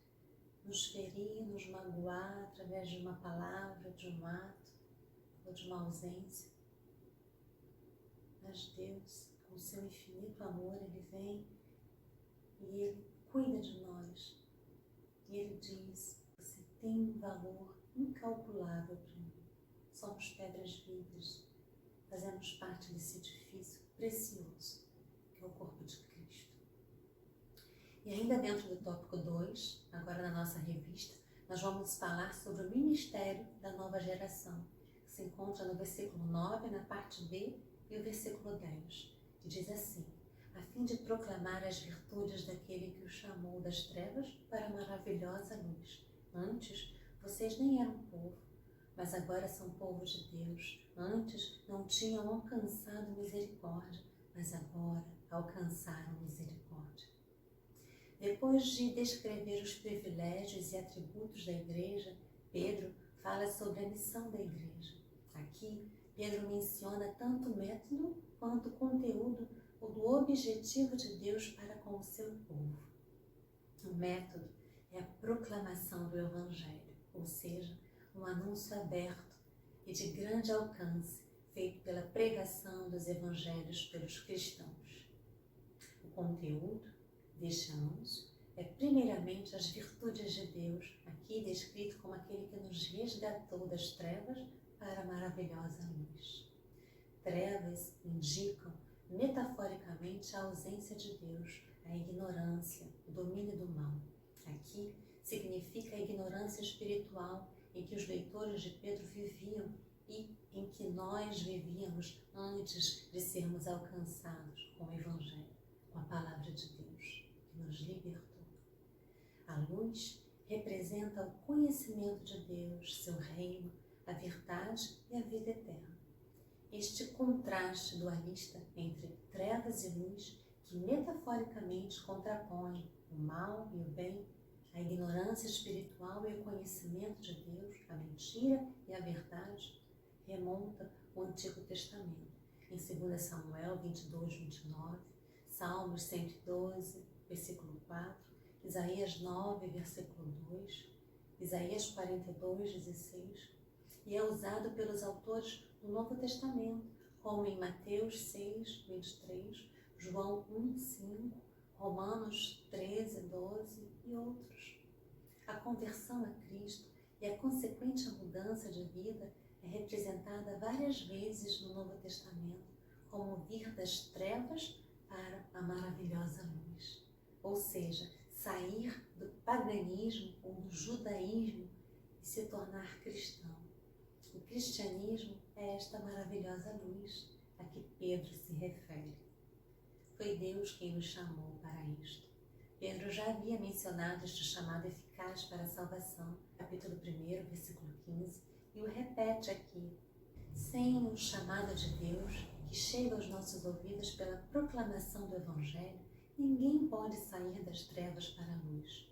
nos ferir, nos magoar através de uma palavra, de um ato ou de uma ausência. Mas Deus, com seu infinito amor, Ele vem e Ele cuida de nós. E Ele diz, você tem um valor incalculável para mim. Somos pedras vivas, fazemos parte desse edifício precioso, que é o corpo de Cristo. E E ainda dentro do tópico 2, agora na nossa revista, nós vamos falar sobre o ministério da nova geração, que se encontra no versículo 9, na parte B, e o versículo 10, que diz assim: a fim de proclamar as virtudes daquele que o chamou das trevas para a maravilhosa luz. Antes, vocês nem eram povo, mas agora são povo de Deus. Antes, não tinham alcançado misericórdia, mas agora alcançaram misericórdia. Depois de descrever os privilégios e atributos da igreja, Pedro fala sobre a missão da igreja. Aqui, Pedro menciona tanto o método quanto o conteúdo do objetivo de Deus para com o seu povo. O método é a proclamação do Evangelho, ou seja, um anúncio aberto e de grande alcance, feito pela pregação dos evangelhos pelos cristãos. O conteúdo deste anúncio é primeiramente as virtudes de Deus, aqui descrito como aquele que nos resgatou das trevas para a maravilhosa luz. Trevas indicam metaforicamente a ausência de Deus, a ignorância, o domínio do mal. Aqui significa a ignorância espiritual em que os leitores de Pedro viviam e em que nós vivíamos antes de sermos alcançados com o Evangelho, com a palavra de Deus, que nos libertou. A luz representa o conhecimento de Deus, seu reino, a verdade e a vida eterna. Este contraste dualista entre trevas e luz, que metaforicamente contrapõe o mal e o bem, a ignorância espiritual e o conhecimento de Deus, a mentira e a verdade, remonta ao Antigo Testamento. Em 2 Samuel 22, 29, Salmos 112, versículo 4, Isaías 9, versículo 2, Isaías 42, 16, e é usado pelos autores do Novo Testamento, como em Mateus 6, 23, João 1, 5, Romanos 13, 12 e outros. A conversão a Cristo e a consequente mudança de vida é representada várias vezes no Novo Testamento como vir das trevas para a maravilhosa luz. Ou seja, sair do paganismo ou do judaísmo e se tornar cristão. O cristianismo é esta maravilhosa luz a que Pedro se refere. Foi Deus quem nos chamou para isto. Pedro já havia mencionado este chamado eficaz para a salvação, capítulo 1, versículo 15, e o repete aqui. Sem o chamado de Deus, que chega aos nossos ouvidos pela proclamação do Evangelho, ninguém pode sair das trevas para a luz.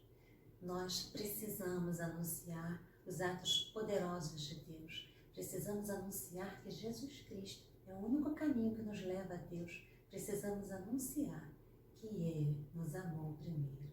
Nós precisamos anunciar os atos poderosos de Deus. Precisamos anunciar que Jesus Cristo é o único caminho que nos leva a Deus. Precisamos anunciar que Ele nos amou primeiro.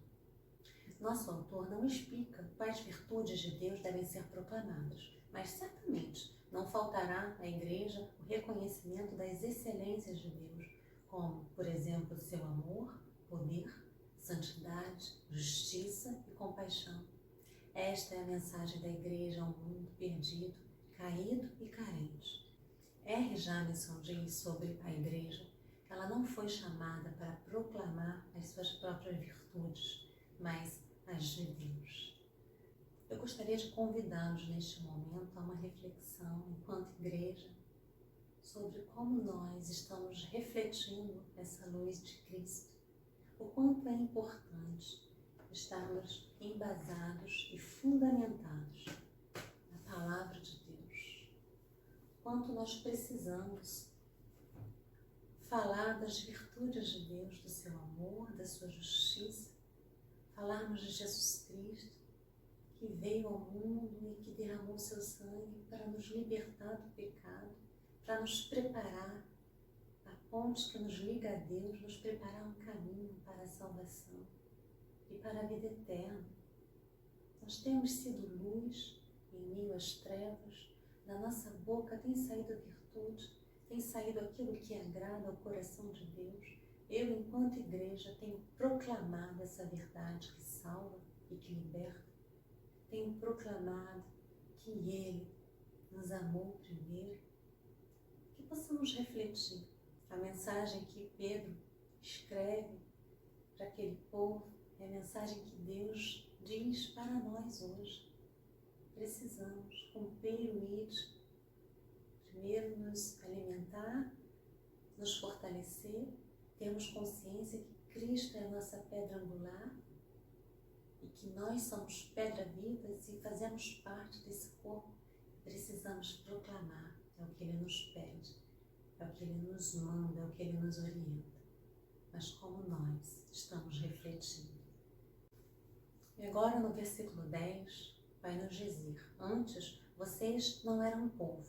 Nosso autor não explica quais virtudes de Deus devem ser proclamadas, mas certamente não faltará à igreja o reconhecimento das excelências de Deus, como, por exemplo, seu amor, poder, santidade, justiça e compaixão. Esta é a mensagem da igreja ao mundo perdido, caído e carente. R. Jameson diz sobre a igreja que ela não foi chamada para proclamar as suas próprias virtudes, mas as de Deus. Eu gostaria de convidá-los neste momento a uma reflexão, enquanto igreja, sobre como nós estamos refletindo essa luz de Cristo, o quanto é importante estarmos embasados e fundamentados na palavra de Deus, quanto nós precisamos falar das virtudes de Deus, do seu amor, da sua justiça, falarmos de Jesus Cristo, que veio ao mundo e que derramou seu sangue para nos libertar do pecado, para nos preparar a ponte que nos liga a Deus, nos preparar um caminho para a salvação e para a vida eterna. Nós temos sido luz em meio às trevas, da nossa boca tem saído virtude, tem saído aquilo que agrada ao coração de Deus. Eu, enquanto igreja, tenho proclamado essa verdade que salva e que liberta. Tenho proclamado que Ele nos amou primeiro. Que possamos refletir a mensagem que Pedro escreve para aquele povo É a mensagem que Deus diz para nós hoje. Precisamos cumprir o ID, primeiro nos alimentar, nos fortalecer, termos consciência que Cristo é a nossa pedra angular e que nós somos pedra vivas e fazemos parte desse corpo. Precisamos proclamar, é o que Ele nos pede, é o que Ele nos manda, é o que Ele nos orienta. Mas como nós estamos refletindo. E agora no versículo 10 vai nos dizer: antes vocês não eram povo,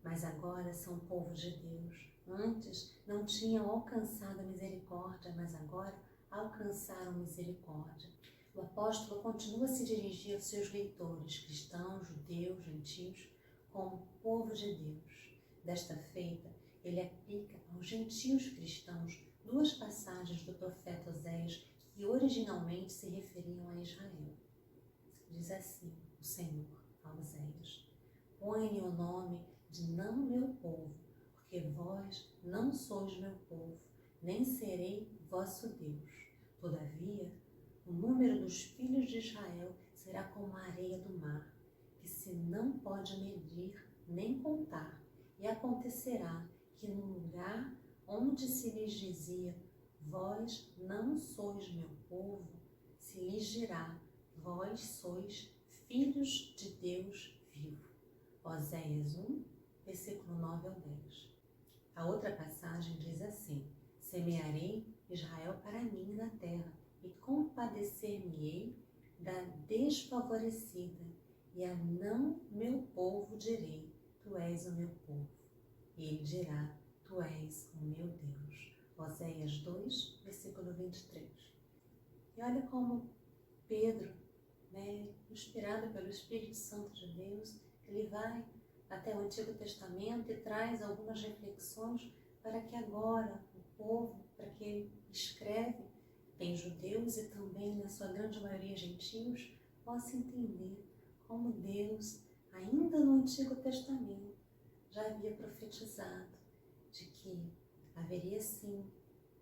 mas agora são povo de Deus. Antes não tinham alcançado a misericórdia, mas agora alcançaram misericórdia. O apóstolo continua a se dirigir aos seus leitores, cristãos, judeus, gentios, como povo de Deus. Desta feita, ele aplica aos gentios cristãos duas passagens do profeta Oséias que originalmente se referiam a Israel. Diz assim o Senhor a Oséias: põe-lhe o nome de não meu povo, porque vós não sois meu povo, nem serei vosso Deus. Todavia, o número dos filhos de Israel será como a areia do mar, que se não pode medir nem contar. E acontecerá que no lugar onde se lhes dizia, vós não sois meu povo, se lhes dirá, vós sois filhos de Deus vivo. Oséias 1, versículo 9 ao 10. A outra passagem diz assim: semearei Israel para mim na terra, e compadecer-me-ei da desfavorecida, e a não meu povo direi, tu és o meu povo. E ele dirá, tu és o meu Deus. Oséias 2, versículo 23. E olha como Pedro, inspirado pelo Espírito Santo de Deus, ele vai até o Antigo Testamento e traz algumas reflexões para que agora o povo, para que ele escreve, tem judeus e também, na sua grande maioria, gentios, possa entender como Deus, ainda no Antigo Testamento, já havia profetizado de que haveria sim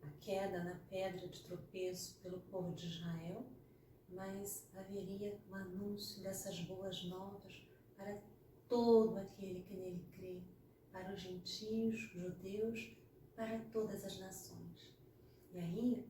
a queda na pedra de tropeço pelo povo de Israel, mas haveria o anúncio dessas boas novas para todo aquele que nele crê, para os gentios, judeus, para todas as nações. E aí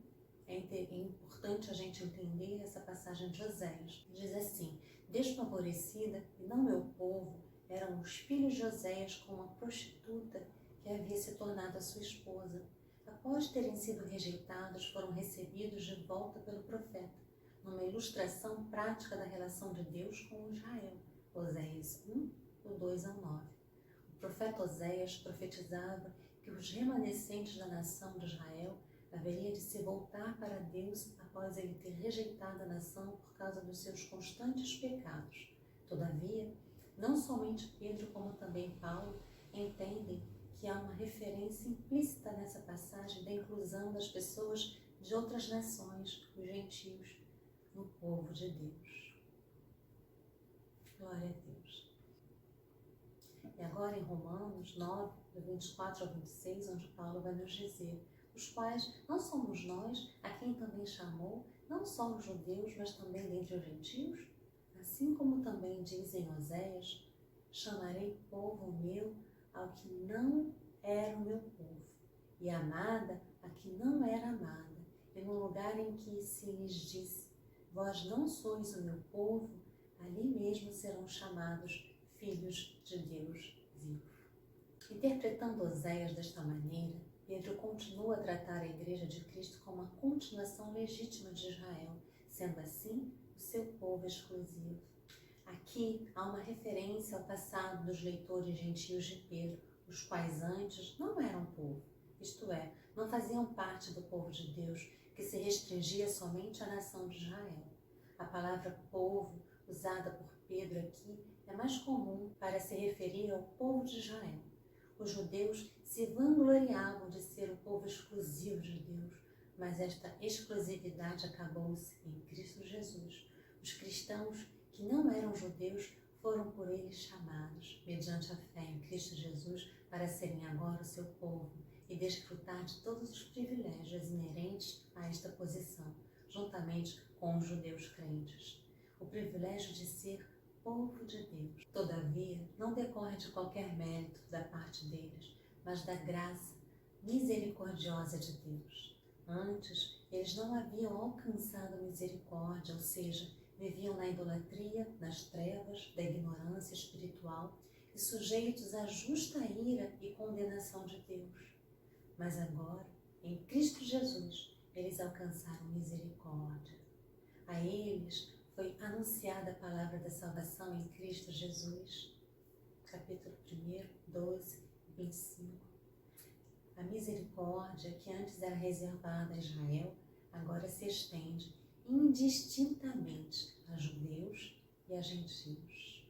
é importante a gente entender essa passagem de Oséias. Diz assim: desfavorecida e não meu povo eram os filhos de Oséias com uma prostituta que havia se tornado a sua esposa. Após terem sido rejeitados, foram recebidos de volta pelo profeta, numa ilustração prática da relação de Deus com Israel. Oséias 1, do 2 ao 9. O profeta Oséias profetizava que os remanescentes da nação de Israel haveria de se voltar para Deus após ele ter rejeitado a nação por causa dos seus constantes pecados. Todavia, não somente Pedro, como também Paulo, entendem que há uma referência implícita nessa passagem da inclusão das pessoas de outras nações, os gentios, no povo de Deus. Glória a Deus. E agora em Romanos 9, do 24 ao 26, onde Paulo vai nos dizer: os quais não somos nós, a quem também chamou, não só os judeus, mas também dentre os gentios? Assim como também dizem Oséias, chamarei povo meu ao que não era o meu povo, e amada a que não era amada. E no lugar em que se lhes disse, vós não sois o meu povo, ali mesmo serão chamados filhos de Deus vivo. Interpretando Oséias desta maneira, Pedro continua a tratar a Igreja de Cristo como a continuação legítima de Israel, sendo assim o seu povo exclusivo. Aqui há uma referência ao passado dos leitores gentios de Pedro, os quais antes não eram povo, isto é, não faziam parte do povo de Deus, que se restringia somente à nação de Israel. A palavra povo, usada por Pedro aqui, é mais comum para se referir ao povo de Israel. Os judeus se vangloriavam de ser o povo exclusivo de Deus, mas esta exclusividade acabou-se em Cristo Jesus. Os cristãos que não eram judeus foram por ele chamados, mediante a fé em Cristo Jesus, para serem agora o seu povo e desfrutar de todos os privilégios inerentes a esta posição, juntamente com os judeus crentes. O privilégio de ser povo de Deus. Todavia, não decorre de qualquer mérito da parte deles, mas da graça misericordiosa de Deus. Antes, eles não haviam alcançado misericórdia, ou seja, viviam na idolatria, nas trevas, da ignorância espiritual e sujeitos à justa ira e condenação de Deus. Mas agora, em Cristo Jesus, eles alcançaram misericórdia. A eles foi anunciada a palavra da salvação em Cristo Jesus. Capítulo 1, 12, 25. A misericórdia que antes era reservada a Israel, agora se estende indistintamente a judeus e a gentios.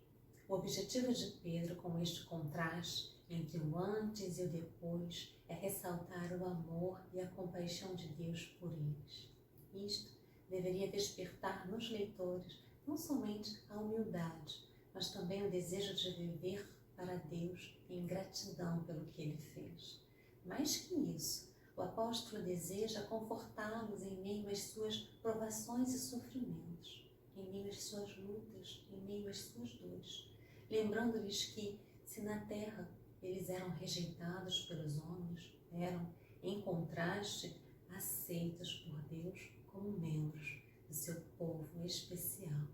O objetivo de Pedro com este contraste entre o antes e o depois é ressaltar o amor e a compaixão de Deus por eles. Isto deveria despertar nos leitores não somente a humildade, mas também o desejo de viver para Deus em gratidão pelo que Ele fez. Mais que isso, o apóstolo deseja confortá-los em meio às suas provações e sofrimentos, em meio às suas lutas, em meio às suas dores, lembrando-lhes que, se na terra eles eram rejeitados pelos homens, eram, em contraste, aceitos por Deus como membros do seu povo especial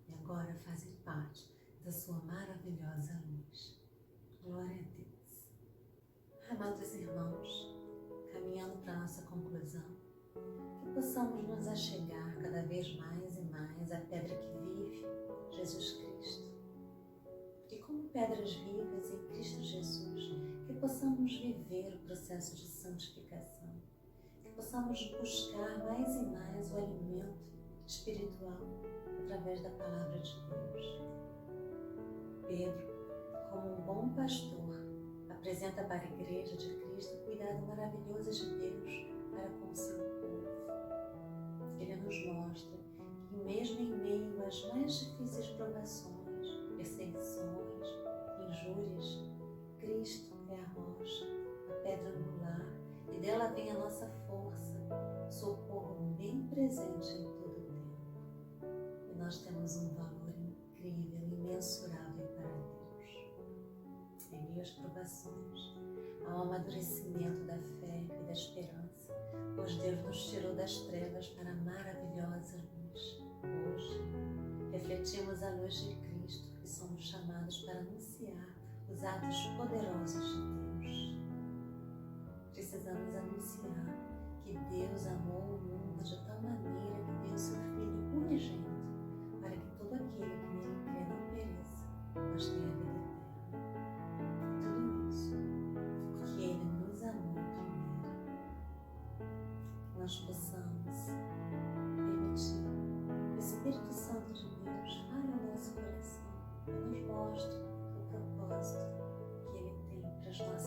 e agora fazem parte da sua maravilhosa luz. Glória a Deus. Amados irmãos, caminhando para a nossa conclusão, que possamos nos achegar cada vez mais e mais à pedra que vive, Jesus Cristo. E como pedras vivas em Cristo Jesus, que possamos viver o processo de santificação, que possamos buscar mais e mais o alimento espiritual através da palavra de Deus. Pedro, como um bom pastor, apresenta para a Igreja de Cristo o cuidado maravilhoso de Deus para com o seu povo. Ele nos mostra que mesmo em meio às mais difíceis provações, perseguições, injúrias, Cristo é a rocha, a pedra angular, e dela vem a nossa força, socorro bem presente em todo o tempo. E nós temos um valor incrível, imensurável para Deus. Em meio às provações, ao amadurecimento da fé e da esperança, pois Deus nos tirou das trevas para a maravilhosa luz. Hoje, refletimos a luz de Cristo e somos chamados para anunciar os atos poderosos de Deus. Precisamos anunciar que Deus amou o mundo de tal maneira que deu seu Filho unigênito, para que todo aquele que nele crê não pereça, mas tenha a vida eterna. Tudo isso porque Ele nos amou primeiro. Que nós possamos permitir que o Espírito Santo de Deus fale ao nosso coração e nos mostre o propósito que Ele tem para as nossas